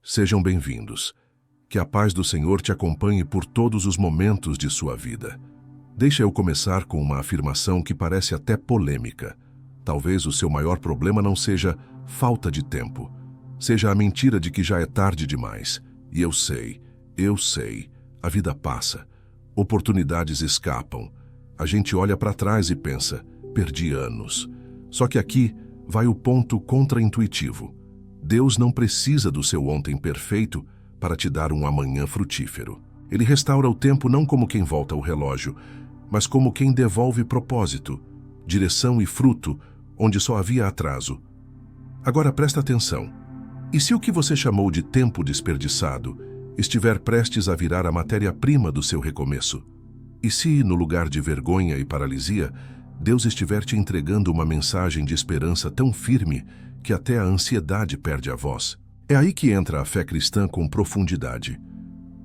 Sejam bem-vindos. Que a paz do Senhor te acompanhe por todos os momentos de sua vida. Deixa eu começar com uma afirmação que parece até polêmica. Talvez o seu maior problema não seja falta de tempo, seja a mentira de que já é tarde demais. E eu sei, a vida passa, oportunidades escapam. A gente olha para trás e pensa, perdi anos. Só que aqui vai o ponto contraintuitivo. Deus não precisa do seu ontem perfeito para te dar um amanhã frutífero. Ele restaura o tempo não como quem volta o relógio, mas como quem devolve propósito, direção e fruto onde só havia atraso. Agora presta atenção. E se o que você chamou de tempo desperdiçado estiver prestes a virar a matéria-prima do seu recomeço? E se, no lugar de vergonha e paralisia, Deus estiver te entregando uma mensagem de esperança tão firme que até a ansiedade perde a voz? É aí que entra a fé cristã com profundidade.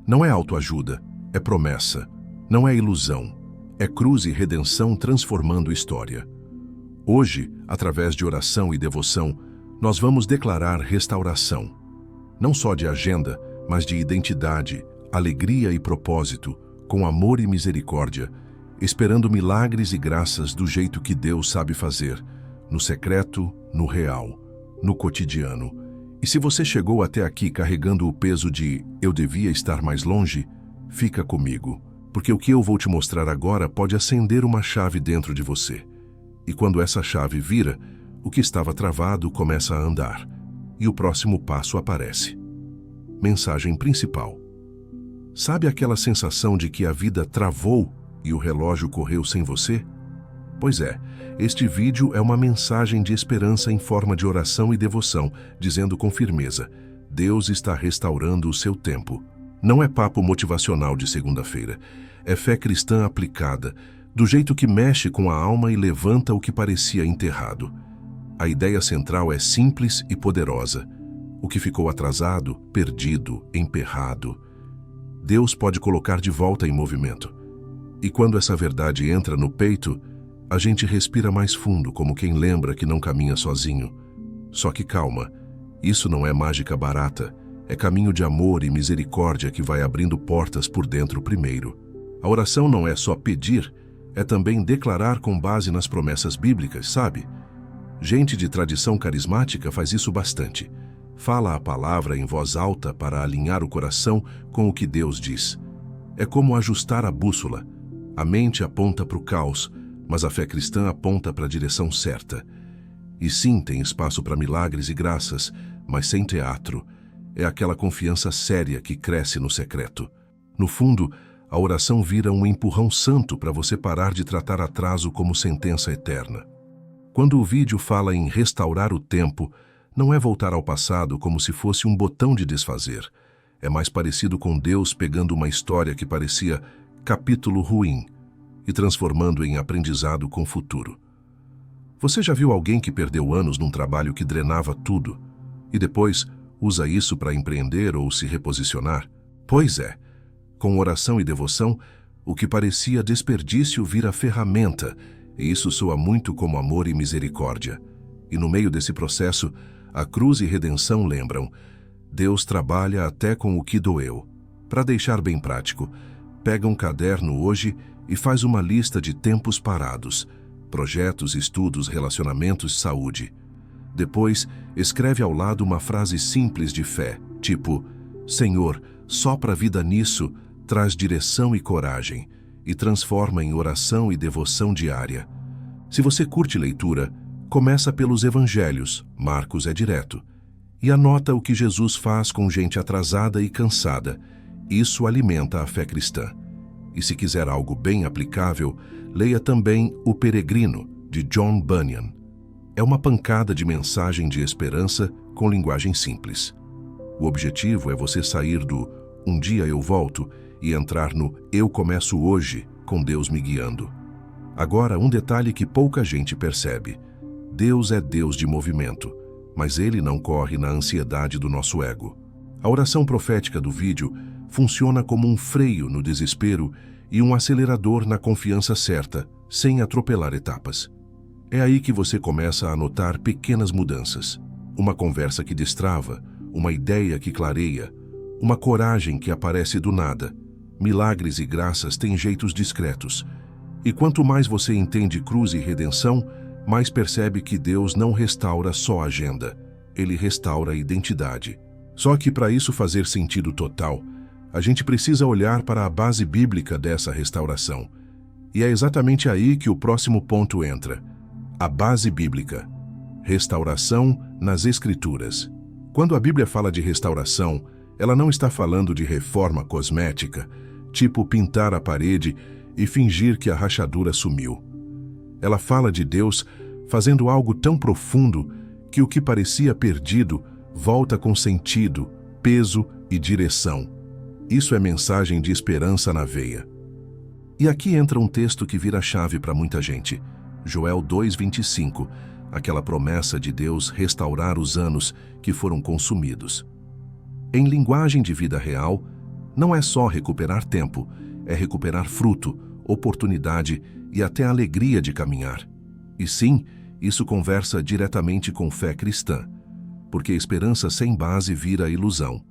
Não é autoajuda, é promessa. Não é ilusão, é cruz e redenção transformando história. Hoje, através de oração e devoção, nós vamos declarar restauração. Não só de agenda, mas de identidade, alegria e propósito, com amor e misericórdia, esperando milagres e graças do jeito que Deus sabe fazer, no secreto, no real, no cotidiano. E se você chegou até aqui carregando o peso de "eu devia estar mais longe", fica comigo, porque o que eu vou te mostrar agora pode acender uma chave dentro de você. E quando essa chave vira, o que estava travado começa a andar, e o próximo passo aparece. Mensagem principal. Sabe aquela sensação de que a vida travou e o relógio correu sem você? Pois é, este vídeo é uma mensagem de esperança em forma de oração e devoção, dizendo com firmeza: Deus está restaurando o seu tempo. Não é papo motivacional de segunda-feira, é fé cristã aplicada, do jeito que mexe com a alma e levanta o que parecia enterrado. A ideia central é simples e poderosa. O que ficou atrasado, perdido, emperrado, Deus pode colocar de volta em movimento. E quando essa verdade entra no peito, a gente respira mais fundo, como quem lembra que não caminha sozinho. Só que calma, isso não é mágica barata, é caminho de amor e misericórdia que vai abrindo portas por dentro primeiro. A oração não é só pedir, é também declarar com base nas promessas bíblicas, sabe? Gente de tradição carismática faz isso bastante. Fala a palavra em voz alta para alinhar o coração com o que Deus diz. É como ajustar a bússola. A mente aponta para o caos, mas a fé cristã aponta para a direção certa. E sim, tem espaço para milagres e graças, mas sem teatro. É aquela confiança séria que cresce no secreto. No fundo, a oração vira um empurrão santo para você parar de tratar atraso como sentença eterna. Quando o vídeo fala em restaurar o tempo, não é voltar ao passado como se fosse um botão de desfazer. É mais parecido com Deus pegando uma história que parecia capítulo ruim e transformando em aprendizado com futuro. Você já viu alguém que perdeu anos num trabalho que drenava tudo e depois usa isso para empreender ou se reposicionar? Pois é, com oração e devoção, o que parecia desperdício vira ferramenta, e isso soa muito como amor e misericórdia. E no meio desse processo, a cruz e redenção lembram: Deus trabalha até com o que doeu. Para deixar bem prático, pega um caderno hoje e faz uma lista de tempos parados, projetos, estudos, relacionamentos, saúde. Depois, escreve ao lado uma frase simples de fé, tipo: Senhor, sopra vida nisso, traz direção e coragem, e transforma em oração e devoção diária. Se você curte leitura, começa pelos evangelhos, Marcos é direto, e anota o que Jesus faz com gente atrasada e cansada. Isso alimenta a fé cristã. E se quiser algo bem aplicável, leia também O Peregrino, de John Bunyan. É uma pancada de mensagem de esperança com linguagem simples. O objetivo é você sair do "um dia eu volto" e entrar no "eu começo hoje", com Deus me guiando. Agora, um detalhe que pouca gente percebe. Deus é Deus de movimento, mas Ele não corre na ansiedade do nosso ego. A oração profética do vídeo funciona como um freio no desespero e um acelerador na confiança certa, sem atropelar etapas. É aí que você começa a notar pequenas mudanças. Uma conversa que destrava, uma ideia que clareia, uma coragem que aparece do nada. Milagres e graças têm jeitos discretos. E quanto mais você entende cruz e redenção, mais percebe que Deus não restaura só a agenda, Ele restaura a identidade. Só que para isso fazer sentido total, a gente precisa olhar para a base bíblica dessa restauração. E é exatamente aí que o próximo ponto entra. A base bíblica. Restauração nas Escrituras. Quando a Bíblia fala de restauração, ela não está falando de reforma cosmética, tipo pintar a parede e fingir que a rachadura sumiu. Ela fala de Deus fazendo algo tão profundo que o que parecia perdido volta com sentido, peso e direção. Isso é mensagem de esperança na veia. E aqui entra um texto que vira chave para muita gente. Joel 2:25, aquela promessa de Deus restaurar os anos que foram consumidos. Em linguagem de vida real, não é só recuperar tempo, é recuperar fruto, oportunidade e até alegria de caminhar. E sim, isso conversa diretamente com fé cristã, porque esperança sem base vira ilusão,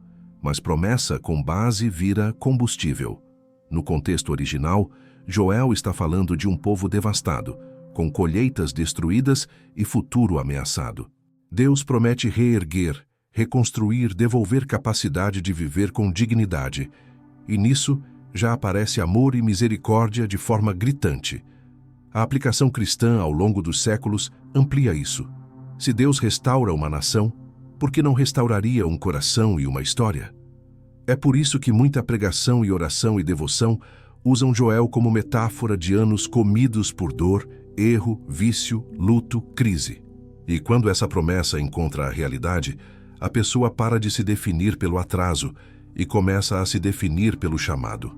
mas promessa com base vira combustível. No contexto original, Joel está falando de um povo devastado, com colheitas destruídas e futuro ameaçado. Deus promete reerguer, reconstruir, devolver capacidade de viver com dignidade. E nisso já aparece amor e misericórdia de forma gritante. A aplicação cristã ao longo dos séculos amplia isso. Se Deus restaura uma nação, por que não restauraria um coração e uma história? É por isso que muita pregação e oração e devoção usam Joel como metáfora de anos comidos por dor, erro, vício, luto, crise. E quando essa promessa encontra a realidade, a pessoa para de se definir pelo atraso e começa a se definir pelo chamado.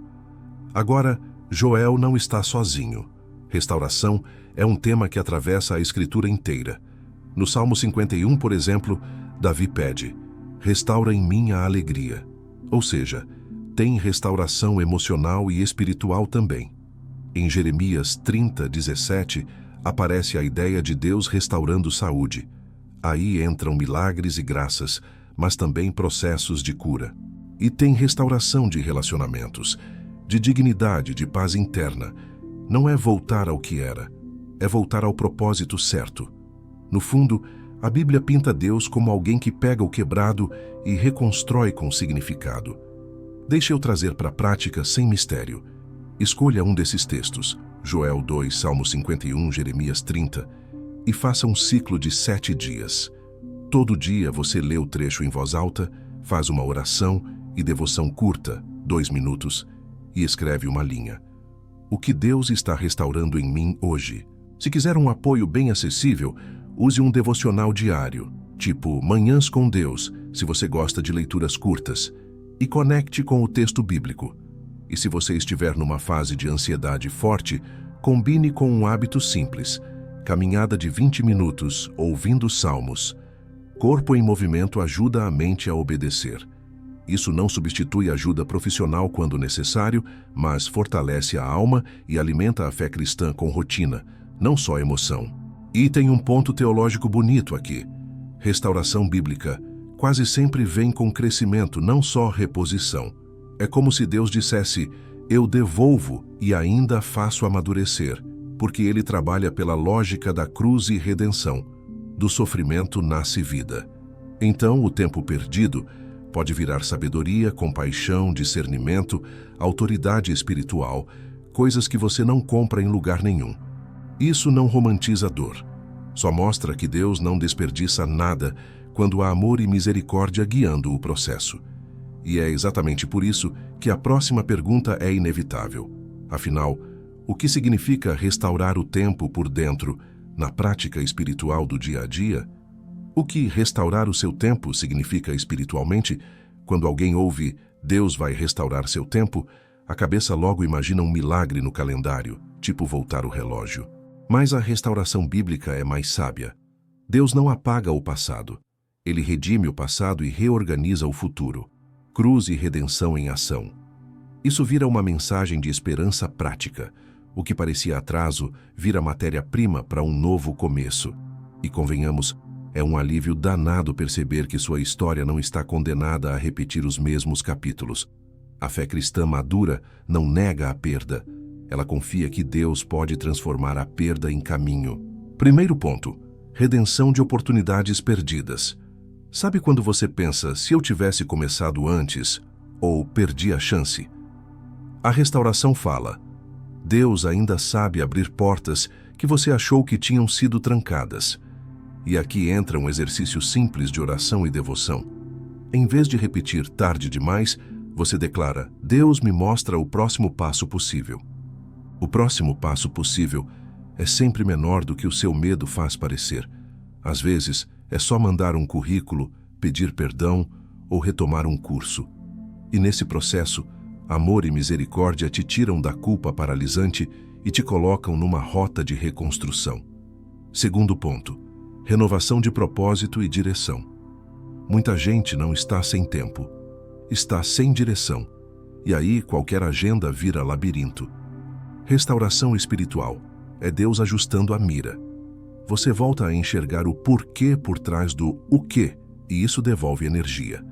Agora, Joel não está sozinho. Restauração é um tema que atravessa a Escritura inteira. No Salmo 51, por exemplo, Davi pede: "Restaura em mim a alegria." Ou seja, tem restauração emocional e espiritual também. Em Jeremias 30:17, aparece a ideia de Deus restaurando saúde. Aí entram milagres e graças, mas também processos de cura. E tem restauração de relacionamentos, de dignidade, de paz interna. Não é voltar ao que era, é voltar ao propósito certo. No fundo, a Bíblia pinta Deus como alguém que pega o quebrado e reconstrói com significado. Deixe eu trazer para a prática sem mistério. Escolha um desses textos, Joel 2, Salmo 51, Jeremias 30, e faça um ciclo de 7 dias. Todo dia você lê o trecho em voz alta, faz uma oração e devoção curta, 2 minutos, e escreve uma linha. O que Deus está restaurando em mim hoje? Se quiser um apoio bem acessível, use um devocional diário, tipo Manhãs com Deus, se você gosta de leituras curtas, e conecte com o texto bíblico. E se você estiver numa fase de ansiedade forte, combine com um hábito simples, caminhada de 20 minutos, ouvindo salmos. Corpo em movimento ajuda a mente a obedecer. Isso não substitui ajuda profissional quando necessário, mas fortalece a alma e alimenta a fé cristã com rotina, não só emoção. E tem um ponto teológico bonito aqui. Restauração bíblica quase sempre vem com crescimento, não só reposição. É como se Deus dissesse: eu devolvo e ainda faço amadurecer, porque Ele trabalha pela lógica da cruz e redenção. Do sofrimento nasce vida. Então, o tempo perdido pode virar sabedoria, compaixão, discernimento, autoridade espiritual, coisas que você não compra em lugar nenhum. Isso não romantiza a dor. Só mostra que Deus não desperdiça nada quando há amor e misericórdia guiando o processo. E é exatamente por isso que a próxima pergunta é inevitável. Afinal, o que significa restaurar o tempo por dentro na prática espiritual do dia a dia? O que restaurar o seu tempo significa espiritualmente? Quando alguém ouve "Deus vai restaurar seu tempo", a cabeça logo imagina um milagre no calendário, tipo voltar o relógio. Mas a restauração bíblica é mais sábia. Deus não apaga o passado. Ele redime o passado e reorganiza o futuro. Cruz e redenção em ação. Isso vira uma mensagem de esperança prática. O que parecia atraso vira matéria-prima para um novo começo. E convenhamos, É um alívio danado perceber que sua história não está condenada a repetir os mesmos capítulos. A fé cristã madura não nega a perda. Ela confia que Deus pode transformar a perda em caminho. Primeiro ponto: redenção de oportunidades perdidas. Sabe quando você pensa, se eu tivesse começado antes, ou perdi a chance? A restauração fala: Deus ainda sabe abrir portas que você achou que tinham sido trancadas. E aqui entra um exercício simples de oração e devoção. Em vez de repetir tarde demais, você declara: Deus me mostra o próximo passo possível. O próximo passo possível é sempre menor do que o seu medo faz parecer. Às vezes, é só mandar um currículo, pedir perdão ou retomar um curso. E nesse processo, amor e misericórdia te tiram da culpa paralisante e te colocam numa rota de reconstrução. Segundo ponto: renovação de propósito e direção. Muita gente não está sem tempo, está sem direção, e aí qualquer agenda vira labirinto. Restauração espiritual é Deus ajustando a mira. Você volta a enxergar o porquê por trás do o quê, e isso devolve energia.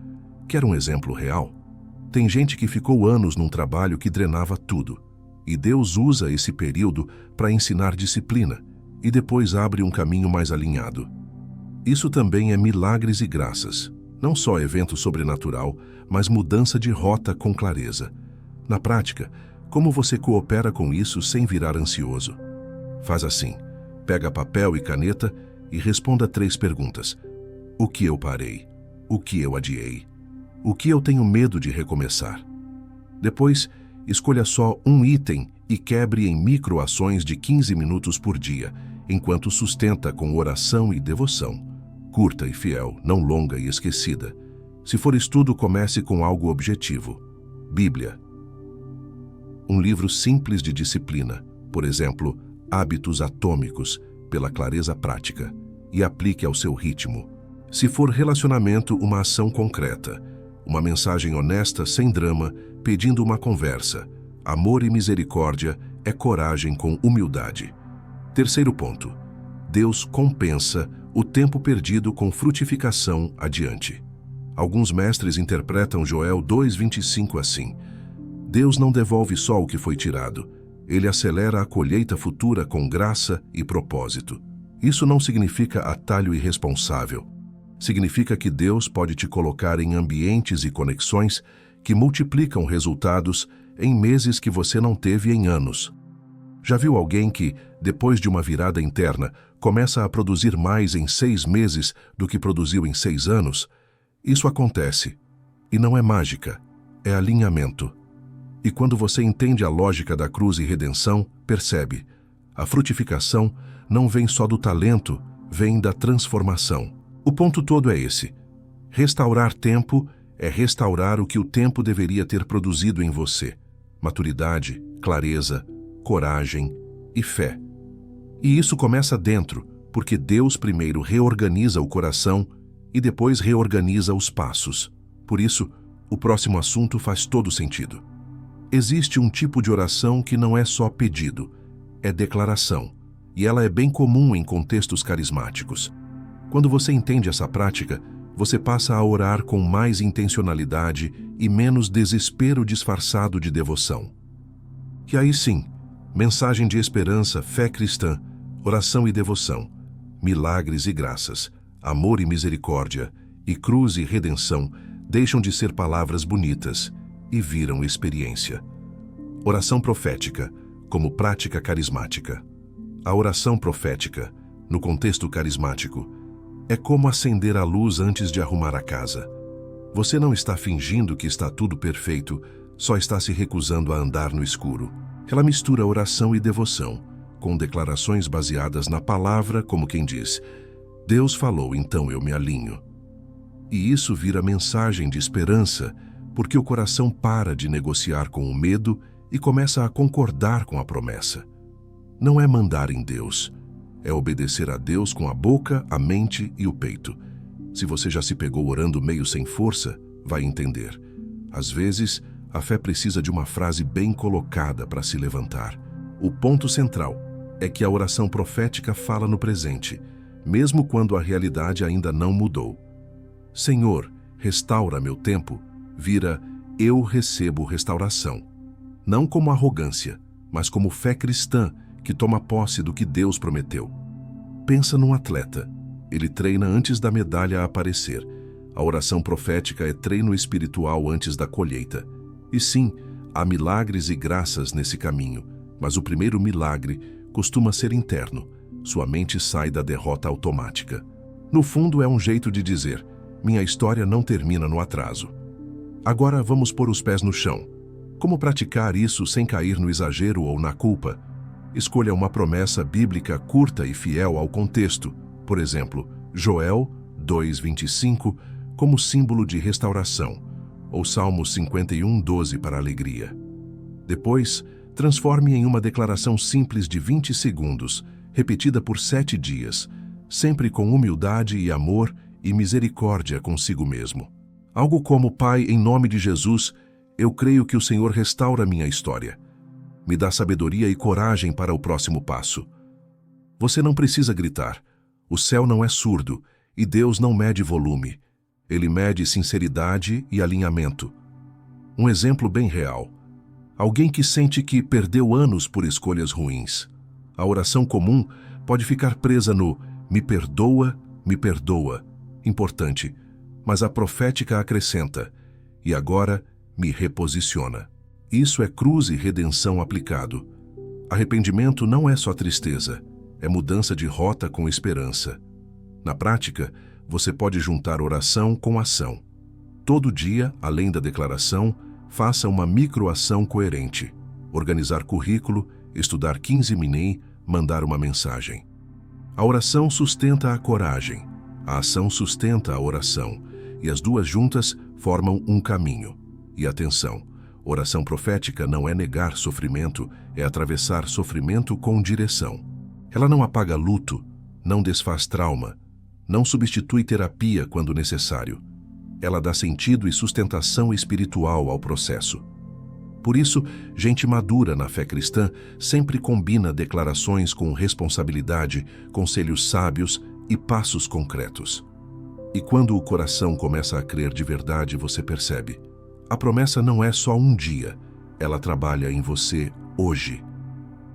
Quer um exemplo real? Tem gente que ficou anos num trabalho que drenava tudo, e Deus usa esse período para ensinar disciplina, e depois abre um caminho mais alinhado. Isso também é milagres e graças, não só evento sobrenatural, mas mudança de rota com clareza. Na prática, como você coopera com isso sem virar ansioso? Faz assim: pega papel e caneta e responda 3 perguntas. O que eu parei? O que eu adiei? O que eu tenho medo de recomeçar? Depois, escolha só um item e quebre em microações de 15 minutos por dia, enquanto sustenta com oração e devoção. Curta e fiel, não longa e esquecida. Se for estudo, comece com algo objetivo. Bíblia. Um livro simples de disciplina, por exemplo, Hábitos Atômicos, pela clareza prática, e aplique ao seu ritmo. Se for relacionamento, uma ação concreta. Uma mensagem honesta, sem drama, pedindo uma conversa. Amor e misericórdia é coragem com humildade. Terceiro ponto: Deus compensa o tempo perdido com frutificação adiante. Alguns mestres interpretam Joel 2:25 assim: Deus não devolve só o que foi tirado, Ele acelera a colheita futura com graça e propósito. Isso não significa atalho irresponsável. Significa que Deus pode te colocar em ambientes e conexões que multiplicam resultados em meses que você não teve em anos. Já viu alguém que, depois de uma virada interna, começa a produzir mais em 6 meses do que produziu em 6 anos? Isso acontece. E não é mágica, é alinhamento. E quando você entende a lógica da cruz e redenção, percebe: a frutificação não vem só do talento, vem da transformação. O ponto todo é esse: restaurar tempo é restaurar o que o tempo deveria ter produzido em você: maturidade, clareza, coragem e fé. E isso começa dentro, porque Deus primeiro reorganiza o coração e depois reorganiza os passos. Por isso, o próximo assunto faz todo sentido. Existe um tipo de oração que não é só pedido, é declaração, e ela é bem comum em contextos carismáticos. Quando você entende essa prática, você passa a orar com mais intencionalidade e menos desespero disfarçado de devoção. E aí sim, mensagem de esperança, fé cristã, oração e devoção, milagres e graças, amor e misericórdia, e cruz e redenção deixam de ser palavras bonitas e viram experiência. Oração profética, como prática carismática. A oração profética, no contexto carismático, é como acender a luz antes de arrumar a casa. Você não está fingindo que está tudo perfeito, só está se recusando a andar no escuro. Ela mistura oração e devoção, com declarações baseadas na palavra, como quem diz: Deus falou, então eu me alinho. E isso vira mensagem de esperança, porque o coração para de negociar com o medo e começa a concordar com a promessa. Não é mandar em Deus, é obedecer a Deus com a boca, a mente e o peito. Se você já se pegou orando meio sem força, vai entender. Às vezes, a fé precisa de uma frase bem colocada para se levantar. O ponto central é que a oração profética fala no presente. mesmo quando a realidade ainda não mudou. Senhor, restaura meu tempo, vira eu recebo restauração. Não como arrogância, mas como fé cristã que toma posse do que Deus prometeu. Pensa num atleta. Ele treina antes da medalha aparecer. A oração profética é treino espiritual antes da colheita. E sim, há milagres e graças nesse caminho, mas o primeiro milagre costuma ser interno. Sua mente sai da derrota automática. No fundo, é um jeito de dizer: minha história não termina no atraso. Agora vamos pôr os pés no chão. Como praticar isso sem cair no exagero ou na culpa? Escolha uma promessa bíblica curta e fiel ao contexto. Por exemplo, Joel 2:25, como símbolo de restauração, ou Salmo 51:12 para alegria. Depois, transforme em uma declaração simples de 20 segundos, repetida por 7 dias, sempre com humildade e amor e misericórdia consigo mesmo. Algo como: Pai, em nome de Jesus, eu creio que o Senhor restaura minha história. Me dá sabedoria e coragem para o próximo passo. Você não precisa gritar. O céu não é surdo e Deus não mede volume. Ele mede sinceridade e alinhamento. Um exemplo bem real. Alguém que sente que perdeu anos por escolhas ruins. A oração comum pode ficar presa no me perdoa, importante, mas a profética acrescenta: e agora me reposiciona. Isso é cruz e redenção aplicado. Arrependimento não é só tristeza, é mudança de rota com esperança. Na prática, você pode juntar oração com ação. Todo dia, além da declaração, faça uma microação coerente. Organizar currículo, estudar 15 mini, mandar uma mensagem. A oração sustenta a coragem, a ação sustenta a oração, e as duas juntas formam um caminho. E atenção, oração profética não é negar sofrimento, é atravessar sofrimento com direção. Ela não apaga luto, não desfaz trauma, não substitui terapia quando necessário. Ela dá sentido e sustentação espiritual ao processo. Por isso, gente madura na fé cristã sempre combina declarações com responsabilidade, conselhos sábios e passos concretos. E quando o coração começa a crer de verdade, você percebe: a promessa não é só um dia, ela trabalha em você hoje.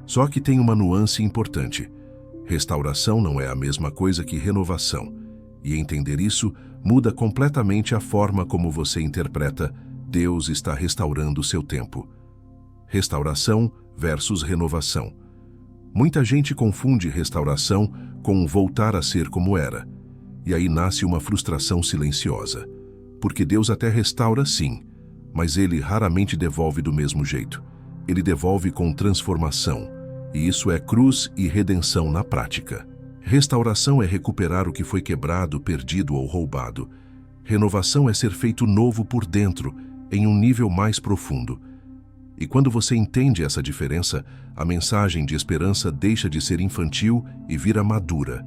Só que tem uma nuance importante. Restauração não é a mesma coisa que renovação, e entender isso muda completamente a forma como você interpreta Deus está restaurando o seu tempo. Restauração versus renovação. Muita gente confunde restauração com voltar a ser como era, e aí nasce uma frustração silenciosa, porque Deus até restaura sim, mas Ele raramente devolve do mesmo jeito. Ele devolve com transformação, e isso é cruz e redenção na prática. Restauração é recuperar o que foi quebrado, perdido ou roubado. Renovação é ser feito novo por dentro, em um nível mais profundo. E quando você entende essa diferença, a mensagem de esperança deixa de ser infantil e vira madura.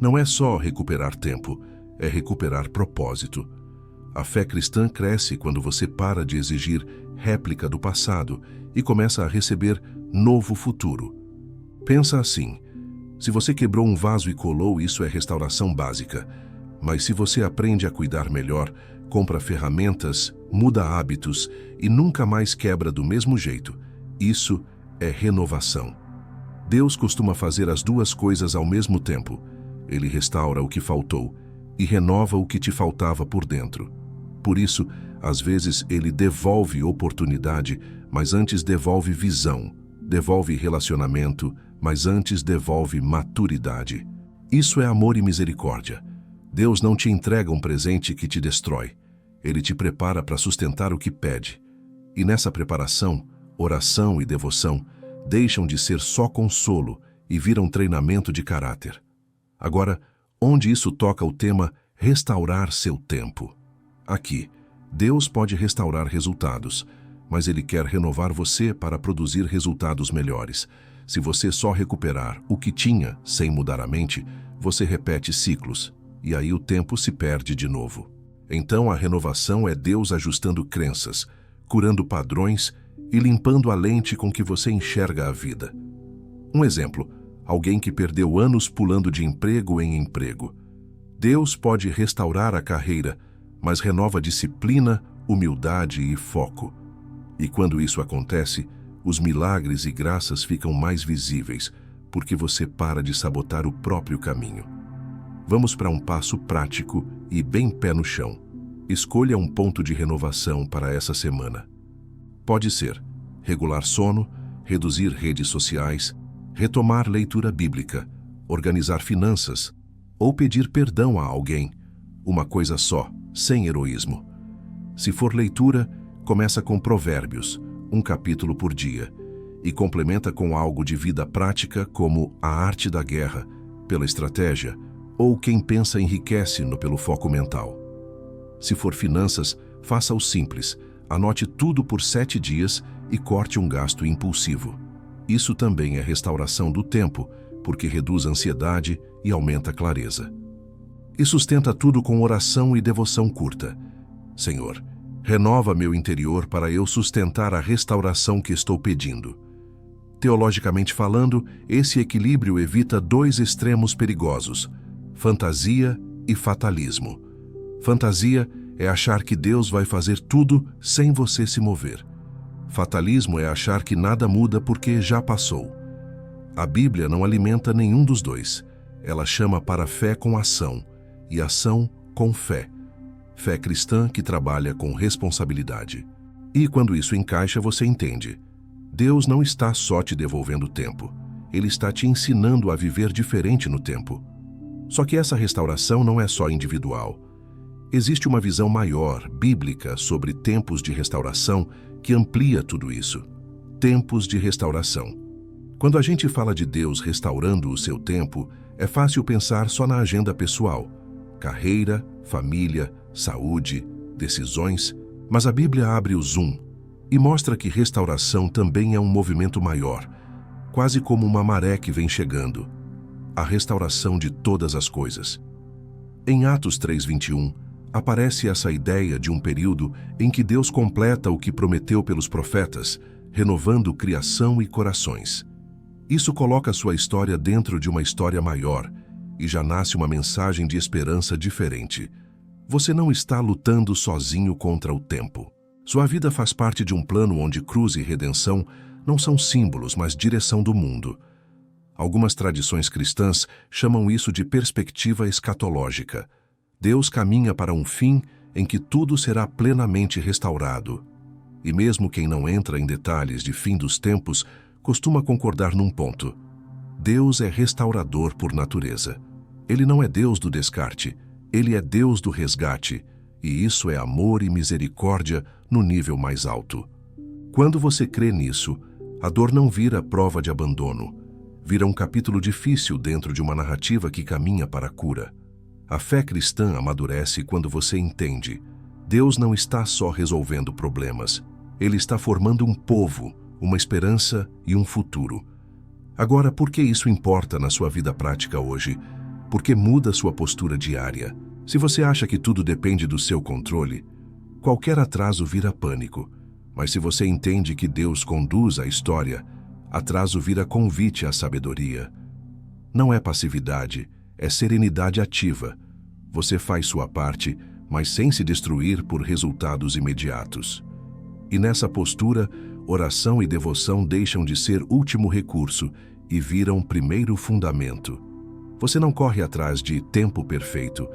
Não é só recuperar tempo, é recuperar propósito. A fé cristã cresce quando você para de exigir réplica do passado e começa a receber novo futuro. Pensa assim: se você quebrou um vaso e colou, isso é restauração básica. Mas se você aprende a cuidar melhor, compra ferramentas, muda hábitos e nunca mais quebra do mesmo jeito, isso é renovação. Deus costuma fazer as duas coisas ao mesmo tempo. Ele restaura o que faltou e renova o que te faltava por dentro. Por isso, às vezes Ele devolve oportunidade, mas antes devolve visão. Devolve relacionamento, mas antes devolve maturidade. Isso é amor e misericórdia. Deus não te entrega um presente que te destrói. Ele te prepara para sustentar o que pede. E nessa preparação, oração e devoção deixam de ser só consolo e viram treinamento de caráter. Agora, onde isso toca o tema restaurar seu tempo? Aqui, Deus pode restaurar resultados, mas Ele quer renovar você para produzir resultados melhores. Se você só recuperar o que tinha sem mudar a mente, você repete ciclos, e aí o tempo se perde de novo. Então a renovação é Deus ajustando crenças, curando padrões e limpando a lente com que você enxerga a vida. Um exemplo: alguém que perdeu anos pulando de emprego em emprego. Deus pode restaurar a carreira, mas renova disciplina, humildade e foco. E quando isso acontece, os milagres e graças ficam mais visíveis, porque você para de sabotar o próprio caminho. Vamos para um passo prático e bem pé no chão. Escolha um ponto de renovação para essa semana. Pode ser regular sono, reduzir redes sociais, retomar leitura bíblica, organizar finanças ou pedir perdão a alguém. Uma coisa só, sem heroísmo. Se for leitura, começa com Provérbios, um capítulo por dia, e complementa com algo de vida prática como A Arte da Guerra, pela estratégia, ou Quem Pensa Enriquece pelo foco mental. Se for finanças, faça o simples, anote tudo por 7 dias e corte um gasto impulsivo. Isso também é restauração do tempo, porque reduz a ansiedade e aumenta a clareza. E sustenta tudo com oração e devoção curta. Senhor, renova meu interior para eu sustentar a restauração que estou pedindo. Teologicamente falando, esse equilíbrio evita 2 extremos perigosos: fantasia e fatalismo. Fantasia é achar que Deus vai fazer tudo sem você se mover. Fatalismo é achar que nada muda porque já passou. A Bíblia não alimenta nenhum dos dois. Ela chama para fé com ação e ação com fé. Fé cristã que trabalha com responsabilidade. E quando isso encaixa, você entende. Deus não está só te devolvendo tempo. Ele está te ensinando a viver diferente no tempo. Só que essa restauração não é só individual. Existe uma visão maior, bíblica, sobre tempos de restauração que amplia tudo isso. Tempos de restauração. Quando a gente fala de Deus restaurando o seu tempo, é fácil pensar só na agenda pessoal. Carreira, família, saúde, decisões, mas a Bíblia abre o zoom e mostra que restauração também é um movimento maior, quase como uma maré que vem chegando. A restauração de todas as coisas. Em Atos 3:21, aparece essa ideia de um período em que Deus completa o que prometeu pelos profetas, renovando criação e corações. Isso coloca sua história dentro de uma história maior e já nasce uma mensagem de esperança diferente. Você não está lutando sozinho contra o tempo. Sua vida faz parte de um plano onde cruz e redenção não são símbolos, mas direção do mundo. Algumas tradições cristãs chamam isso de perspectiva escatológica. Deus caminha para um fim em que tudo será plenamente restaurado. E mesmo quem não entra em detalhes de fim dos tempos, costuma concordar num ponto. Deus é restaurador por natureza. Ele não é Deus do descarte, ele é Deus do resgate, e isso é amor e misericórdia no nível mais alto. Quando você crê nisso, a dor não vira prova de abandono, vira um capítulo difícil dentro de uma narrativa que caminha para a cura. A fé cristã amadurece quando você entende. Deus não está só resolvendo problemas. Ele está formando um povo, uma esperança e um futuro. Agora, por que isso importa na sua vida prática hoje? Porque muda sua postura diária. Se você acha que tudo depende do seu controle, qualquer atraso vira pânico. Mas se você entende que Deus conduz a história, atraso vira convite à sabedoria. Não é passividade, é serenidade ativa. Você faz sua parte, mas sem se destruir por resultados imediatos. E nessa postura, oração e devoção deixam de ser último recurso e viram primeiro fundamento. Você não corre atrás de tempo perfeito.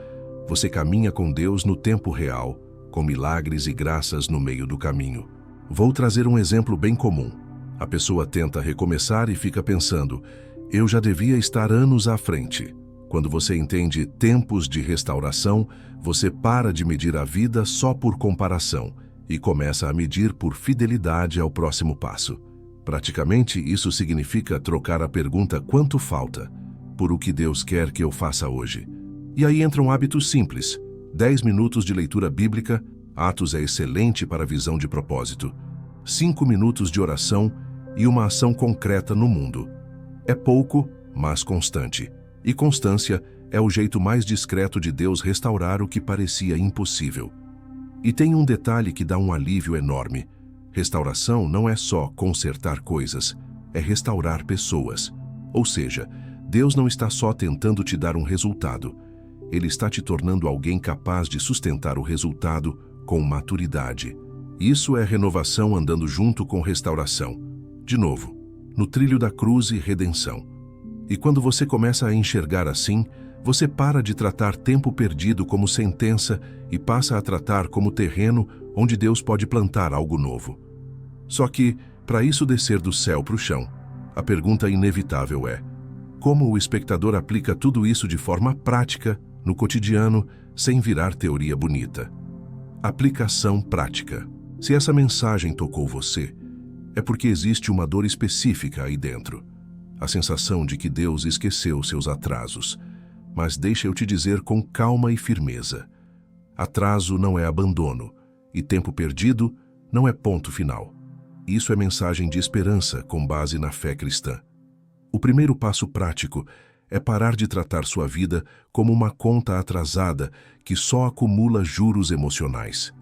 Você caminha com Deus no tempo real, com milagres e graças no meio do caminho. Vou trazer um exemplo bem comum. A pessoa tenta recomeçar e fica pensando, eu já devia estar anos à frente. Quando você entende tempos de restauração, você para de medir a vida só por comparação e começa a medir por fidelidade ao próximo passo. Praticamente, isso significa trocar a pergunta quanto falta por o que Deus quer que eu faça hoje. E aí entram hábitos simples. 10 minutos de leitura bíblica, Atos é excelente para a visão de propósito. 5 minutos de oração e uma ação concreta no mundo. É pouco, mas constante. E constância é o jeito mais discreto de Deus restaurar o que parecia impossível. E tem um detalhe que dá um alívio enorme. Restauração não é só consertar coisas, é restaurar pessoas. Ou seja, Deus não está só tentando te dar um resultado, Ele está te tornando alguém capaz de sustentar o resultado com maturidade. Isso é renovação andando junto com restauração. De novo, no trilho da cruz e redenção. E quando você começa a enxergar assim, você para de tratar tempo perdido como sentença e passa a tratar como terreno onde Deus pode plantar algo novo. Só que, para isso descer do céu para o chão, a pergunta inevitável é: como o espectador aplica tudo isso de forma prática, no cotidiano, sem virar teoria bonita? Aplicação prática. Se essa mensagem tocou você, é porque existe uma dor específica aí dentro. A sensação de que Deus esqueceu seus atrasos. Mas deixa eu te dizer com calma e firmeza. Atraso não é abandono, e tempo perdido não é ponto final. Isso é mensagem de esperança com base na fé cristã. O primeiro passo prático é parar de tratar sua vida como uma conta atrasada que só acumula juros emocionais.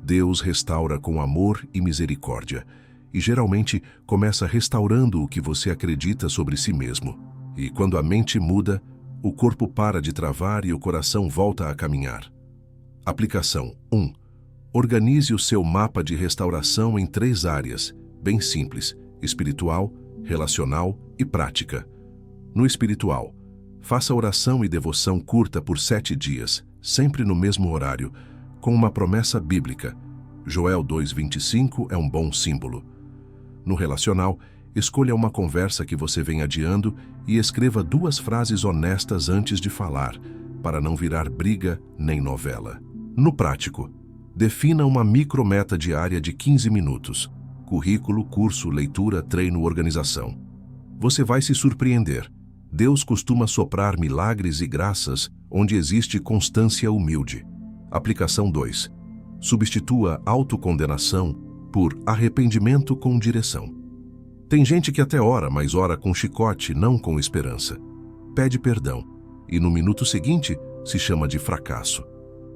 Deus restaura com amor e misericórdia, e geralmente começa restaurando o que você acredita sobre si mesmo. E quando a mente muda, o corpo para de travar e o coração volta a caminhar. Aplicação 1. Organize o seu mapa de restauração em 3 áreas, bem simples: espiritual, relacional e prática. No espiritual, faça oração e devoção curta por 7 dias, sempre no mesmo horário, com uma promessa bíblica. Joel 2:25 é um bom símbolo. No relacional, escolha uma conversa que você vem adiando e escreva 2 frases honestas antes de falar, para não virar briga nem novela. No prático, defina uma micrometa diária de 15 minutos. Currículo, curso, leitura, treino, organização. Você vai se surpreender. Deus costuma soprar milagres e graças onde existe constância humilde. Aplicação 2. Substitua autocondenação por arrependimento com direção. Tem gente que até ora, mas ora com chicote, não com esperança. Pede perdão, e no minuto seguinte se chama de fracasso.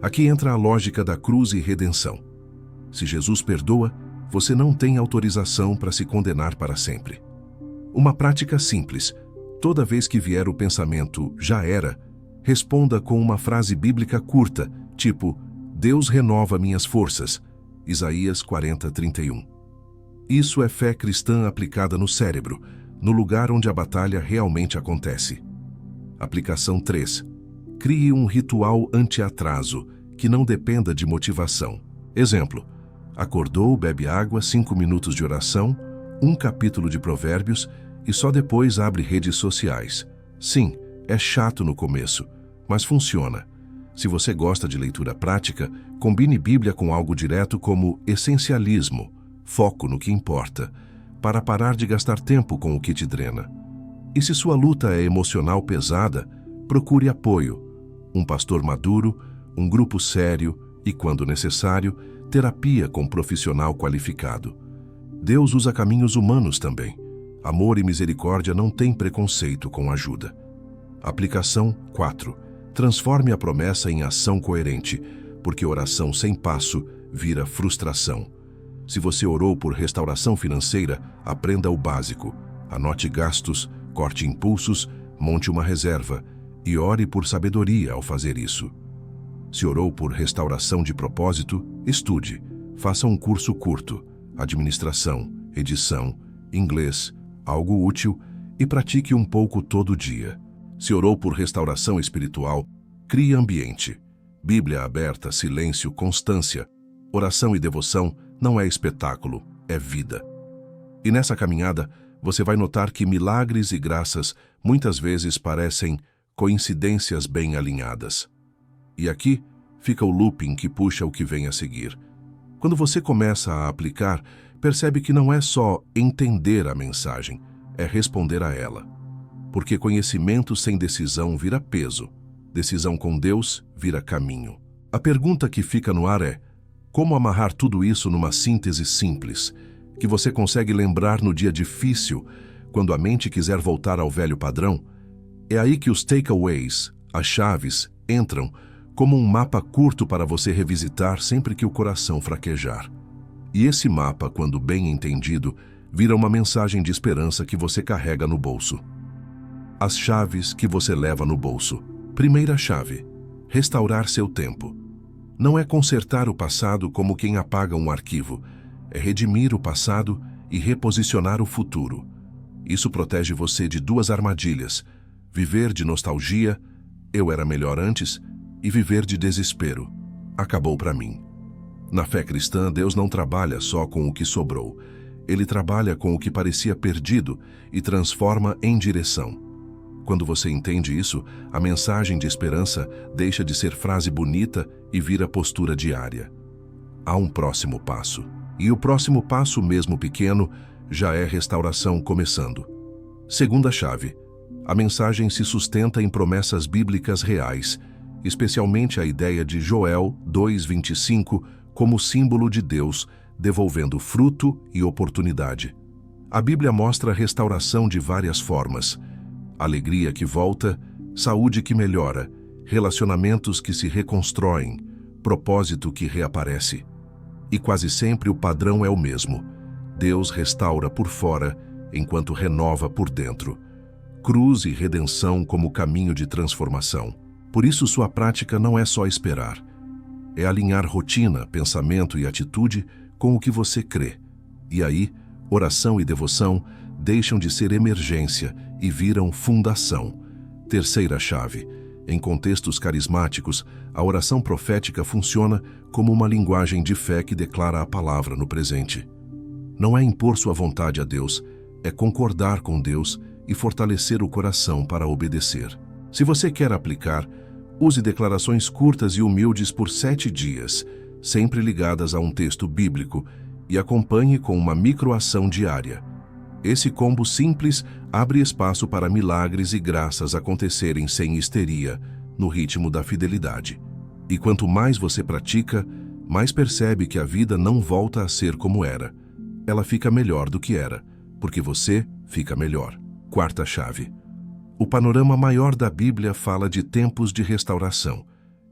Aqui entra a lógica da cruz e redenção. Se Jesus perdoa, você não tem autorização para se condenar para sempre. Uma prática simples: toda vez que vier o pensamento "já era", responda com uma frase bíblica curta, tipo "Deus renova minhas forças", Isaías 40:31. Isso é fé cristã aplicada no cérebro, no lugar onde a batalha realmente acontece. Aplicação 3. Crie um ritual anti-atraso, que não dependa de motivação. Exemplo: acordou, bebe água, 5 minutos de oração, 1 capítulo de Provérbios e só depois abre redes sociais. Sim, é chato no começo, mas funciona. Se você gosta de leitura prática, combine Bíblia com algo direto como essencialismo, foco no que importa, para parar de gastar tempo com o que te drena. E se sua luta é emocional pesada, procure apoio. Um pastor maduro, um grupo sério e, quando necessário, terapia com profissional qualificado. Deus usa caminhos humanos também. Amor e misericórdia não têm preconceito com ajuda. Aplicação 4. Transforme a promessa em ação coerente, porque oração sem passo vira frustração. Se você orou por restauração financeira, aprenda o básico. Anote gastos, corte impulsos, monte uma reserva e ore por sabedoria ao fazer isso. Se orou por restauração de propósito, estude. Faça um curso curto, administração, edição, inglês, algo útil, e pratique um pouco todo dia. Se orou por restauração espiritual, crie ambiente. Bíblia aberta, silêncio, constância. Oração e devoção não é espetáculo, é vida. E nessa caminhada, você vai notar que milagres e graças muitas vezes parecem coincidências bem alinhadas. E aqui fica o looping que puxa o que vem a seguir. Quando você começa a aplicar, percebe que não é só entender a mensagem, é responder a ela. Porque conhecimento sem decisão vira peso, decisão com Deus vira caminho. A pergunta que fica no ar é: como amarrar tudo isso numa síntese simples, que você consegue lembrar no dia difícil, quando a mente quiser voltar ao velho padrão? É aí que os takeaways, as chaves, entram como um mapa curto para você revisitar sempre que o coração fraquejar. E esse mapa, quando bem entendido, vira uma mensagem de esperança que você carrega no bolso. As chaves que você leva no bolso. Primeira chave: restaurar seu tempo. Não é consertar o passado como quem apaga um arquivo, é redimir o passado e reposicionar o futuro. Isso protege você de duas armadilhas: viver de nostalgia, eu era melhor antes, e viver de desespero, acabou para mim. Na fé cristã, Deus não trabalha só com o que sobrou. Ele trabalha com o que parecia perdido e transforma em direção. Quando você entende isso, a mensagem de esperança deixa de ser frase bonita e vira postura diária. Há um próximo passo. E o próximo passo, mesmo pequeno, já é restauração começando. Segunda chave: a mensagem se sustenta em promessas bíblicas reais, especialmente a ideia de Joel 2:25 como símbolo de Deus, devolvendo fruto e oportunidade. A Bíblia mostra a restauração de várias formas: alegria que volta, saúde que melhora, relacionamentos que se reconstroem, propósito que reaparece. E quase sempre o padrão é o mesmo: Deus restaura por fora, enquanto renova por dentro. Cruz e redenção como caminho de transformação. Por isso sua prática não é só esperar. É alinhar rotina, pensamento e atitude com o que você crê. E aí, oração e devoção deixam de ser emergência e viram fundação. Terceira chave: em contextos carismáticos, a oração profética funciona como uma linguagem de fé que declara a palavra no presente. Não é impor sua vontade a Deus, é concordar com Deus e fortalecer o coração para obedecer. Se você quer aplicar, use declarações curtas e humildes por 7 dias, sempre ligadas a um texto bíblico, e acompanhe com uma microação diária. Esse combo simples abre espaço para milagres e graças acontecerem sem histeria, no ritmo da fidelidade. E quanto mais você pratica, mais percebe que a vida não volta a ser como era. Ela fica melhor do que era, porque você fica melhor. Quarta chave: o panorama maior da Bíblia fala de tempos de restauração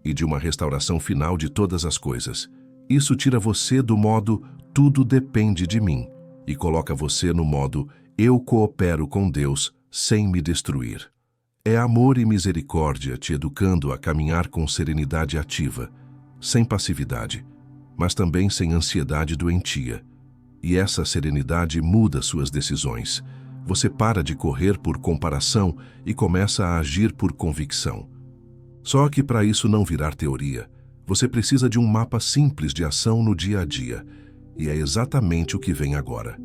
e de uma restauração final de todas as coisas. Isso tira você do modo "tudo depende de mim" e coloca você no modo "eu coopero com Deus sem me destruir". É amor e misericórdia te educando a caminhar com serenidade ativa, sem passividade, mas também sem ansiedade doentia. E essa serenidade muda suas decisões. Você para de correr por comparação e começa a agir por convicção. Só que para isso não virar teoria, você precisa de um mapa simples de ação no dia a dia. E é exatamente o que vem agora.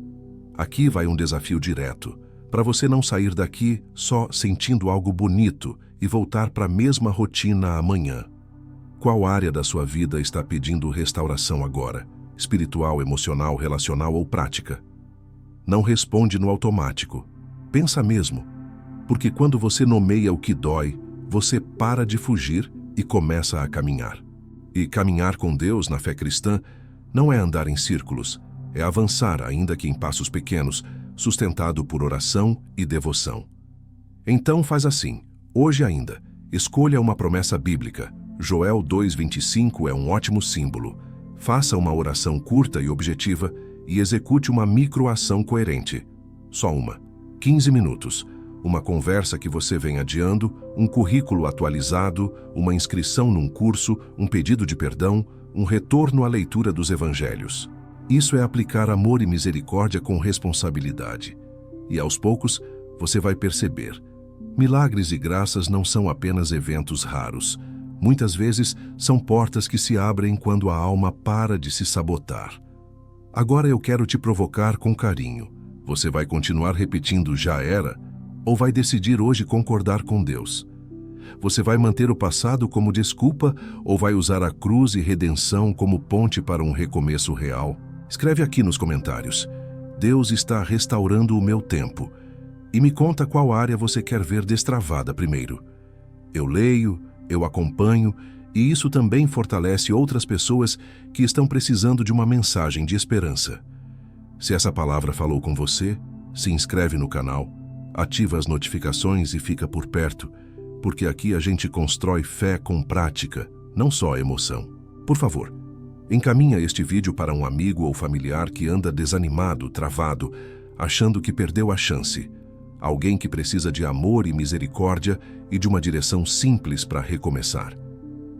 Aqui vai um desafio direto, para você não sair daqui só sentindo algo bonito e voltar para a mesma rotina amanhã. Qual área da sua vida está pedindo restauração agora? Espiritual, emocional, relacional ou prática? Não responde no automático. Pensa mesmo, porque quando você nomeia o que dói, você para de fugir e começa a caminhar. E caminhar com Deus na fé cristã não é andar em círculos, é avançar, ainda que em passos pequenos, sustentado por oração e devoção. Então faz assim, hoje ainda, escolha uma promessa bíblica. Joel 2:25 é um ótimo símbolo. Faça uma oração curta e objetiva e execute uma microação coerente. Só uma. 15 minutos. Uma conversa que você vem adiando, um currículo atualizado, uma inscrição num curso, um pedido de perdão, um retorno à leitura dos evangelhos. Isso é aplicar amor e misericórdia com responsabilidade. E aos poucos, você vai perceber. Milagres e graças não são apenas eventos raros. Muitas vezes são portas que se abrem quando a alma para de se sabotar. Agora eu quero te provocar com carinho. Você vai continuar repetindo "já era" ou vai decidir hoje concordar com Deus? Você vai manter o passado como desculpa ou vai usar a cruz e redenção como ponte para um recomeço real? Escreve aqui nos comentários. Deus está restaurando o meu tempo. E me conta qual área você quer ver destravada primeiro. Eu leio, eu acompanho, e isso também fortalece outras pessoas que estão precisando de uma mensagem de esperança. Se essa palavra falou com você, se inscreve no canal, ativa as notificações e fica por perto, porque aqui a gente constrói fé com prática, não só emoção. Por favor, encaminha este vídeo para um amigo ou familiar que anda desanimado, travado, achando que perdeu a chance. alguém que precisa de amor e misericórdia e de uma direção simples para recomeçar.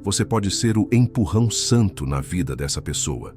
Você pode ser o empurrão santo na vida dessa pessoa.